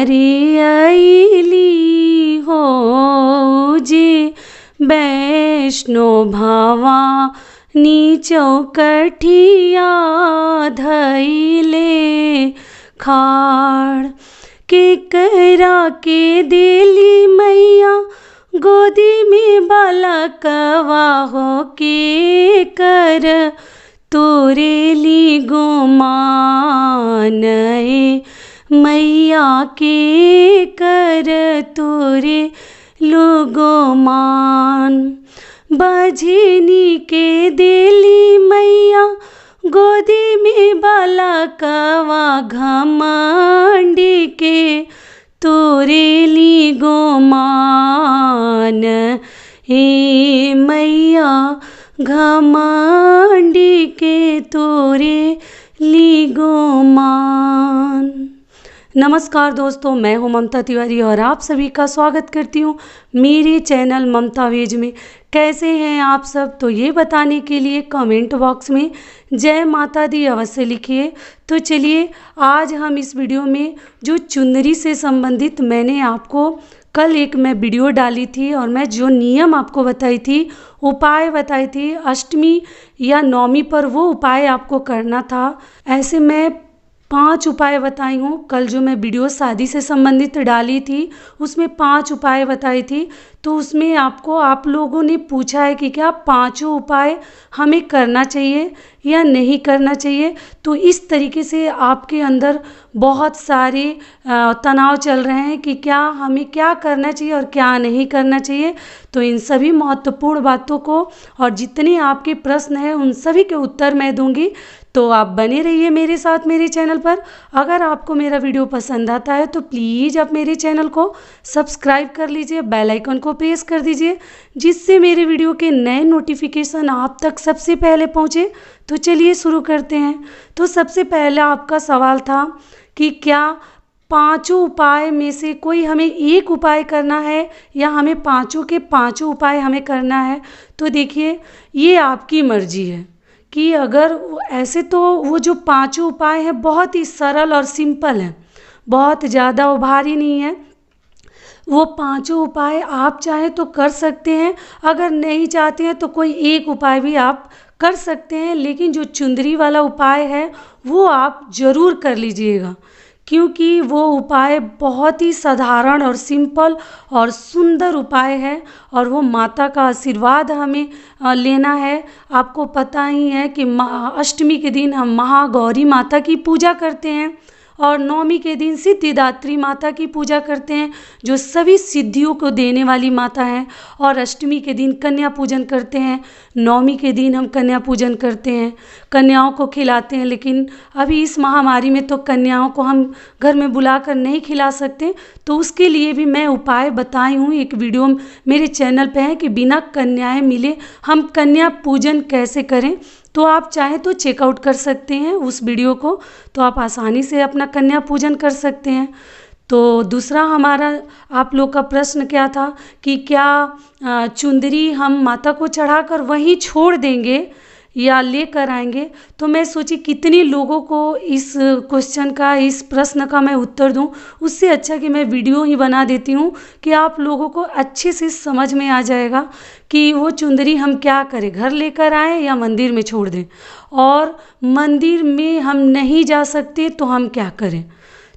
अरे अइली हो जे वैष्णो भवानी चौकठिया धइले खाड़। केकरा के देली मैया गोदी में बालकवा हो, के कर तोरेली गुमान मैया के कर तोरे लुगुमान। बझनी के देली मैया गोदी में बालकवा घमंडी के तोरेली गुमान हे मैया घमंडी के तोरेली गुमान। नमस्कार दोस्तों, मैं हूं ममता तिवारी और आप सभी का स्वागत करती हूं मेरे चैनल ममता वेज में। कैसे हैं आप सब? तो ये बताने के लिए कमेंट बॉक्स में जय माता दी अवश्य लिखिए। तो चलिए आज हम इस वीडियो में जो चुनरी से संबंधित मैंने आपको कल एक मैं वीडियो डाली थी और मैं जो नियम आपको बताई थी, उपाय बताई थी अष्टमी या नवमी पर, वो उपाय आपको करना था। ऐसे मैं 5 उपाय बताई हूँ। कल जो मैं वीडियो शादी से संबंधित डाली थी उसमें 5 उपाय बताई थी। तो उसमें आप लोगों ने पूछा है कि क्या 5 उपाय हमें करना चाहिए या नहीं करना चाहिए। तो इस तरीके से आपके अंदर बहुत सारे तनाव चल रहे हैं कि क्या हमें क्या करना चाहिए और क्या नहीं करना चाहिए। तो इन सभी महत्वपूर्ण बातों को और जितने आपके प्रश्न हैं उन सभी के उत्तर मैं दूंगी। तो आप बने रहिए मेरे साथ मेरे चैनल पर। अगर आपको मेरा वीडियो पसंद आता है तो प्लीज़ आप मेरे चैनल को सब्सक्राइब कर लीजिए, बेल आइकन को प्रेस कर दीजिए, जिससे मेरे वीडियो के नए नोटिफिकेशन आप तक सबसे पहले पहुंचे। तो चलिए शुरू करते हैं। तो सबसे पहला आपका सवाल था कि क्या 5 उपाय में से कोई हमें एक उपाय करना है या हमें 5 के 5 उपाय हमें करना है। तो देखिए ये आपकी मर्जी है कि अगर ऐसे तो वो जो 5 उपाय हैं बहुत ही सरल और सिंपल हैं, बहुत ज़्यादा भारी नहीं है। वो 5 उपाय आप चाहें तो कर सकते हैं, अगर नहीं चाहते हैं तो कोई एक उपाय भी आप कर सकते हैं। लेकिन जो चुंदरी वाला उपाय है वो आप ज़रूर कर लीजिएगा, क्योंकि वो उपाय बहुत ही साधारण और सिंपल और सुंदर उपाय है और वो माता का आशीर्वाद हमें लेना है। आपको पता ही है कि अष्टमी के दिन हम महागौरी माता की पूजा करते हैं और नवमी के दिन सिद्धिदात्री माता की पूजा करते हैं, जो सभी सिद्धियों को देने वाली माता है। और अष्टमी के दिन कन्या पूजन करते हैं, नवमी के दिन हम कन्या पूजन करते हैं, कन्याओं को खिलाते हैं। लेकिन अभी इस महामारी में तो कन्याओं को हम घर में बुलाकर नहीं खिला सकते, तो उसके लिए भी मैं उपाय बताई हूँ। एक वीडियो मेरे चैनल पे है कि बिना कन्याएं मिले हम कन्या पूजन कैसे करें। तो आप चाहें तो चेकआउट कर सकते हैं उस वीडियो को, तो आप आसानी से अपना कन्या पूजन कर सकते हैं। तो दूसरा हमारा आप लोग का प्रश्न क्या था कि क्या चुंदरी हम माता को चढ़ाकर वहीं छोड़ देंगे या लेकर आएंगे। तो मैं सोची कितने लोगों को इस क्वेश्चन का, इस प्रश्न का मैं उत्तर दूं, उससे अच्छा कि मैं वीडियो ही बना देती हूं कि आप लोगों को अच्छे से समझ में आ जाएगा कि वो चुंदरी हम क्या करें, घर लेकर आएँ या मंदिर में छोड़ दें। और मंदिर में हम नहीं जा सकते तो हम क्या करें।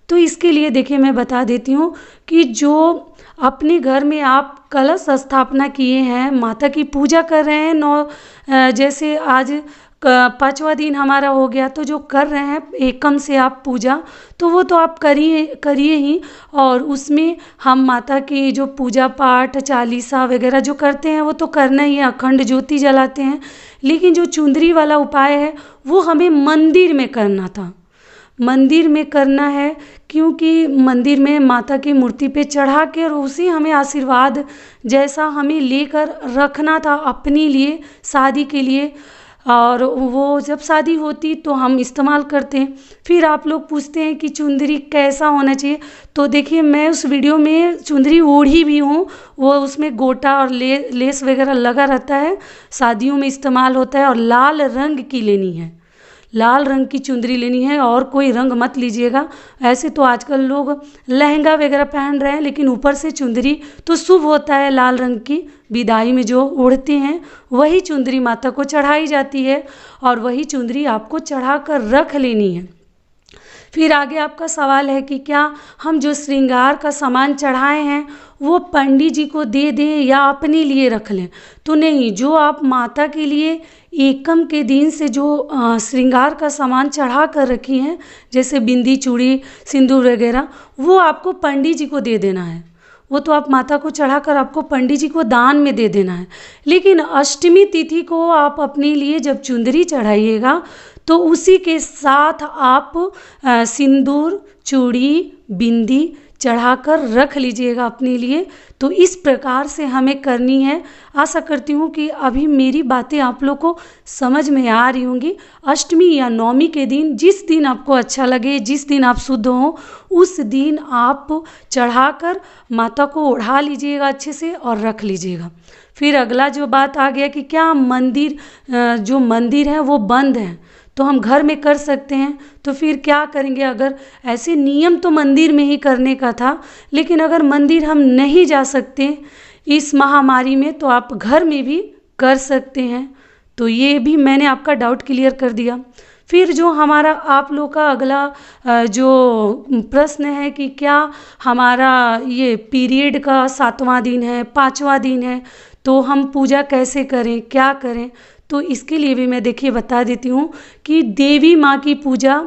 तो इसके लिए देखिए मैं बता देती हूँ कि जो अपने घर में आप कलश स्थापना किए हैं, माता की पूजा कर रहे हैं, जैसे आज 5वां दिन हमारा हो गया, तो जो कर रहे हैं एकम से आप पूजा, तो वो तो आप करिए ही। और उसमें हम माता की जो पूजा पाठ चालीसा वगैरह जो करते हैं वो तो करना ही है, अखंड ज्योति जलाते हैं। लेकिन जो चुंदरी वाला उपाय है वो हमें मंदिर में करना था, मंदिर में करना है, क्योंकि मंदिर में माता की मूर्ति पे चढ़ा के और उसी हमें आशीर्वाद जैसा हमें लेकर रखना था अपने लिए, शादी के लिए। और वो जब शादी होती तो हम इस्तेमाल करते हैं। फिर आप लोग पूछते हैं कि चुंदरी कैसा होना चाहिए। तो देखिए मैं उस वीडियो में चुंदरी ओढ़ी भी हूँ, वो उसमें गोटा और लेस वगैरह लगा रहता है, शादियों में इस्तेमाल होता है। और लाल रंग की लेनी है, लाल रंग की चुंदरी लेनी है और कोई रंग मत लीजिएगा। ऐसे तो आजकल लोग लहंगा वगैरह पहन रहे हैं, लेकिन ऊपर से चुंदरी तो शुभ होता है। लाल रंग की विदाई में जो ओढ़ते हैं वही चुंदरी माता को चढ़ाई जाती है और वही चुंदरी आपको चढ़ा कर रख लेनी है। फिर आगे आपका सवाल है कि क्या हम जो श्रृंगार का सामान चढ़ाए हैं वो पंडित जी को दे दें या अपने लिए रख लें। तो नहीं, जो आप माता के लिए एकम के दिन से जो श्रृंगार का सामान चढ़ा कर रखी हैं, जैसे बिंदी, चूड़ी, सिंदूर वगैरह, वो आपको पंडित जी को दे देना है। वो तो आप माता को चढ़ाकर आपको पंडित जी को दान में दे देना है। लेकिन अष्टमी तिथि को आप अपने लिए जब चुंदरी चढ़ाइएगा तो उसी के साथ आप सिंदूर, चूड़ी, बिंदी चढ़ाकर रख लीजिएगा अपने लिए। तो इस प्रकार से हमें करनी है। आशा करती हूँ कि अभी मेरी बातें आप लोग को समझ में आ रही होंगी। अष्टमी या नवमी के दिन, जिस दिन आपको अच्छा लगे, जिस दिन आप शुद्ध हो, उस दिन आप चढ़ाकर माता को ओढ़ा लीजिएगा अच्छे से और रख लीजिएगा। फिर अगला जो बात आ गया कि क्या मंदिर, जो मंदिर है वो बंद है तो हम घर में कर सकते हैं। तो फिर क्या करेंगे? अगर ऐसे नियम तो मंदिर में ही करने का था, लेकिन अगर मंदिर हम नहीं जा सकते इस महामारी में तो आप घर में भी कर सकते हैं। तो ये भी मैंने आपका डाउट क्लियर कर दिया। फिर जो हमारा आप लोग का अगला जो प्रश्न है कि क्या हमारा ये पीरियड का 7वां दिन है, 5वां दिन है, तो हम पूजा कैसे करें, क्या करें? तो इसके लिए भी मैं देखिए बता देती हूँ कि देवी माँ की पूजा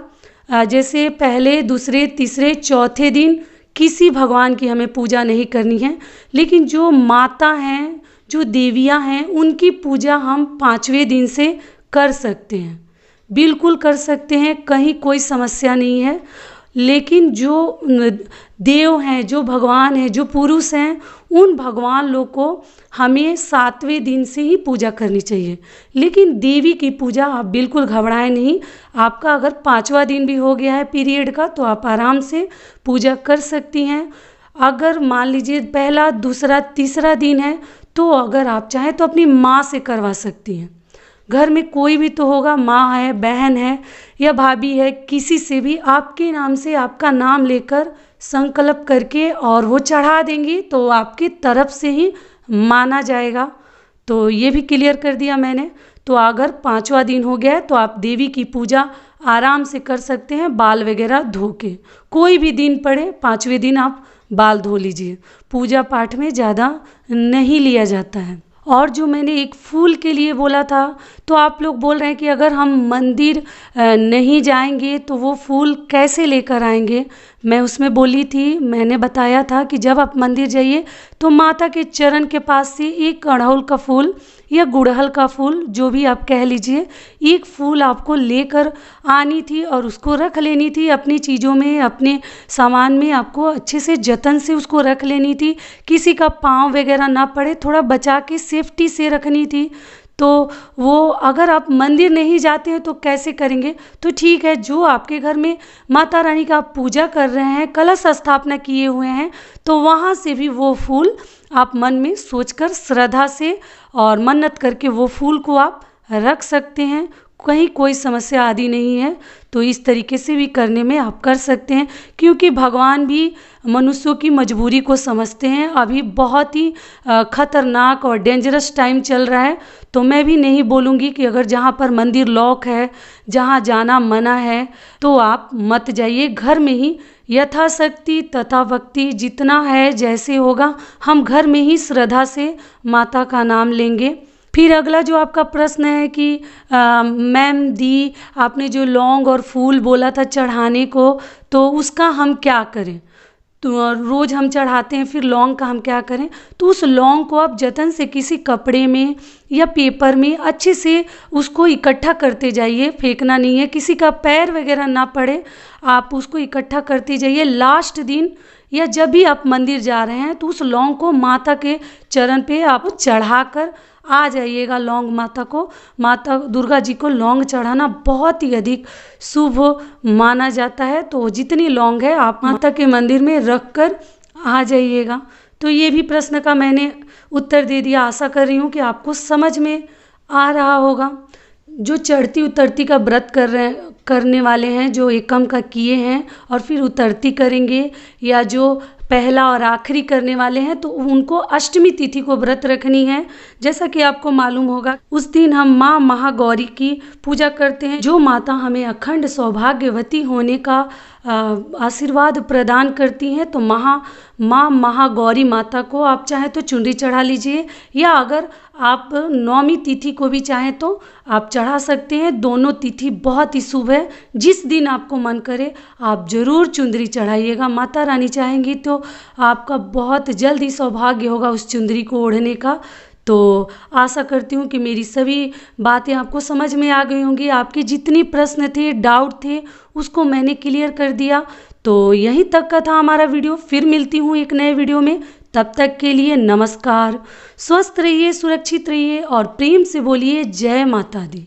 जैसे पहले, दूसरे, तीसरे, चौथे दिन किसी भगवान की हमें पूजा नहीं करनी है। लेकिन जो माता हैं, जो देवियाँ हैं, उनकी पूजा हम 5वें दिन से कर सकते हैं, बिल्कुल कर सकते हैं, कहीं कोई समस्या नहीं है। लेकिन जो देव हैं, जो भगवान हैं, जो पुरुष हैं, उन भगवान लोग को हमें 7वें दिन से ही पूजा करनी चाहिए। लेकिन देवी की पूजा आप बिल्कुल घबराएं नहीं। आपका अगर 5वां दिन भी हो गया है पीरियड का तो आप आराम से पूजा कर सकती हैं। अगर मान लीजिए पहला, दूसरा, तीसरा दिन है तो अगर आप चाहें तो अपनी माँ से करवा सकती हैं। घर में कोई भी तो होगा, माँ है, बहन है या भाभी है, किसी से भी आपके नाम से, आपका नाम लेकर संकल्प करके और वो चढ़ा देंगी तो आपकी तरफ से ही माना जाएगा। तो ये भी क्लियर कर दिया मैंने। तो अगर 5वां दिन हो गया है तो आप देवी की पूजा आराम से कर सकते हैं, बाल वगैरह धो के। कोई भी दिन पड़े, 5वें दिन आप बाल धो लीजिए। पूजा पाठ में ज़्यादा नहीं लिया जाता है। और जो मैंने एक फूल के लिए बोला था, तो आप लोग बोल रहे हैं कि अगर हम मंदिर नहीं जाएंगे तो वो फूल कैसे लेकर आएंगे। मैं उसमें बोली थी, मैंने बताया था कि जब आप मंदिर जाइए तो माता के चरण के पास से एक अड़हुल का फूल या गुड़हल का फूल, जो भी आप कह लीजिए, एक फूल आपको लेकर आनी थी और उसको रख लेनी थी अपनी चीज़ों में, अपने सामान में। आपको अच्छे से जतन से उसको रख लेनी थी, किसी का पाँव वगैरह ना पड़े, थोड़ा बचा के सेफ्टी से रखनी थी। तो वो अगर आप मंदिर नहीं जाते हैं तो कैसे करेंगे? तो ठीक है, जो आपके घर में माता रानी का आप पूजा कर रहे हैं, कलश स्थापना किए हुए हैं, तो वहाँ से भी वो फूल आप मन में सोचकर श्रद्धा से और मन्नत करके वो फूल को आप रख सकते हैं। कहीं कोई समस्या आदि नहीं है। तो इस तरीके से भी करने में आप कर सकते हैं, क्योंकि भगवान भी मनुष्यों की मजबूरी को समझते हैं। अभी बहुत ही खतरनाक और डेंजरस टाइम चल रहा है। तो मैं भी नहीं बोलूँगी कि अगर जहाँ पर मंदिर लॉक है, जहाँ जाना मना है, तो आप मत जाइए। घर में ही यथाशक्ति तथा भक्ति जितना है, जैसे होगा, हम घर में ही श्रद्धा से माता का नाम लेंगे। फिर अगला जो आपका प्रश्न है कि मैम दी, आपने जो लौंग और फूल बोला था चढ़ाने को, तो उसका हम क्या करें? तो रोज़ हम चढ़ाते हैं, फिर लौंग का हम क्या करें? तो उस लौंग को आप जतन से किसी कपड़े में या पेपर में अच्छे से उसको इकट्ठा करते जाइए, फेंकना नहीं है, किसी का पैर वगैरह ना पड़े, आप उसको इकट्ठा करते जाइए। लास्ट दिन या जब भी आप मंदिर जा रहे हैं तो उस लौंग को माता के चरण पे आप चढ़ाकर आ जाइएगा। लौंग माता को, माता दुर्गा जी को लौंग चढ़ाना बहुत ही अधिक शुभ माना जाता है। तो जितनी लौंग है आप माता के मंदिर में रख कर आ जाइएगा। तो ये भी प्रश्न का मैंने उत्तर दे दिया। आशा कर रही हूँ कि आपको समझ में आ रहा होगा। जो चढ़ती उतरती का व्रत करने वाले हैं, जो एकम का किए हैं और फिर उतरती करेंगे, या जो पहला और आखिरी करने वाले हैं, तो उनको अष्टमी तिथि को व्रत रखनी है। जैसा कि आपको मालूम होगा, उस दिन हम माँ महागौरी की पूजा करते हैं, जो माता हमें अखंड सौभाग्यवती होने का आशीर्वाद प्रदान करती हैं। तो माँ महागौरी माता को आप चाहें तो चुनरी चढ़ा लीजिए, या अगर आप नौमी तिथि को भी चाहें तो आप चढ़ा सकते हैं। दोनों तिथि बहुत ही शुभ है। जिस दिन आपको मन करे आप ज़रूर चुंदरी चढ़ाइएगा। माता रानी चाहेंगी तो आपका बहुत जल्द ही सौभाग्य होगा उस चुंदरी को ओढ़ने का। तो आशा करती हूँ कि मेरी सभी बातें आपको समझ में आ गई होंगी। आपके जितनी प्रश्न थे, डाउट थे, उसको मैंने क्लियर कर दिया। तो यहीं तक का था हमारा वीडियो। फिर मिलती हूँ एक नए वीडियो में। तब तक के लिए नमस्कार। स्वस्थ रहिए, सुरक्षित रहिए और प्रेम से बोलिए जय माता दी।